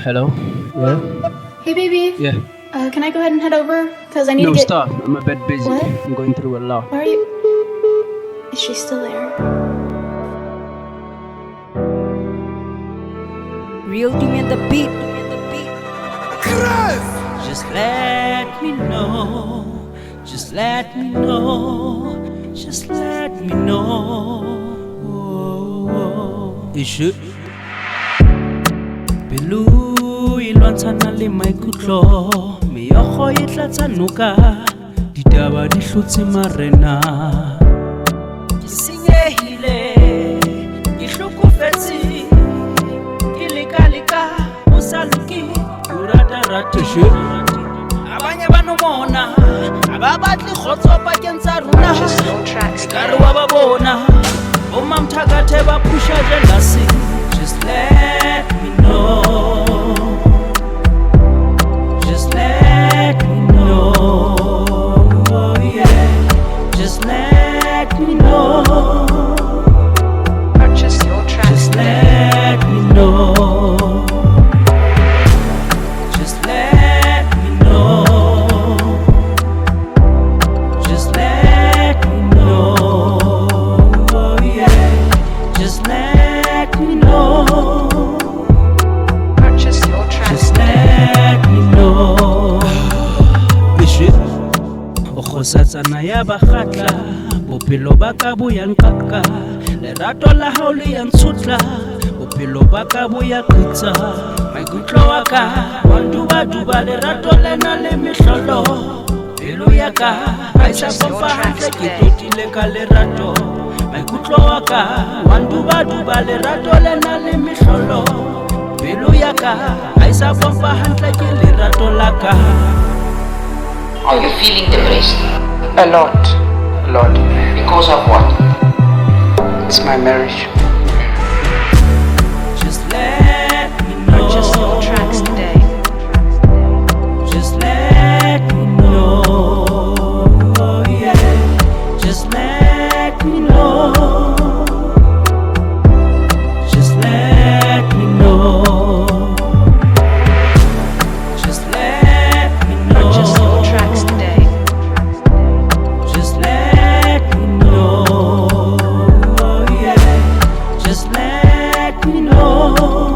Hello? Yeah? Hey, baby. Yeah. Can I go ahead and head over? Because I need No, to get... stop. I'm a bit busy. What? I'm going through a lot. Where are you? Is she still there? Real Tumie and the beat. Just let me know. Just let me know. Just let me know. Ishu Pelo ilwantshana le maikutlo meokgo e tlatsanuka ditaba di hlotse marena ke senyehile ke hlokofetse ke leka o sa loke o rata abanye ba no bona aba batle khotso pakeng tsa rona ka re wa ba bona o mamthakathe ba pusha jealousy. Just let me know. Just let me know. Oh yeah. Just let me know. Purchase your track. Just let me know. Just let me know. Just let me know. Oh yeah. Just let me know. Purchase your track. Just let me know. Ishe o khosatsana ya bakgatla bophelo ba ka bo ya nkaka lerato la hao le ya ntshotla bophelo ba ka bo ya qitsa maikutlo wa ka wa duba lerato lena le mehlolo pelo ya ka ha isa pompa hantle ke totile ka lerato maikutlo wa ka wa duba lerato lena le mehlolo pelo ya ka ha isa pompa hantle ke lerato la ka. Are you feeling depressed? A lot. Because of what? It's my marriage. Just let me know. Purchase your tracks today. Just let me know. Oh yeah. Just let me know. Just let me know. Just let me know. Purchase your tracks today. Just let me know. Oh yeah. Just let me know.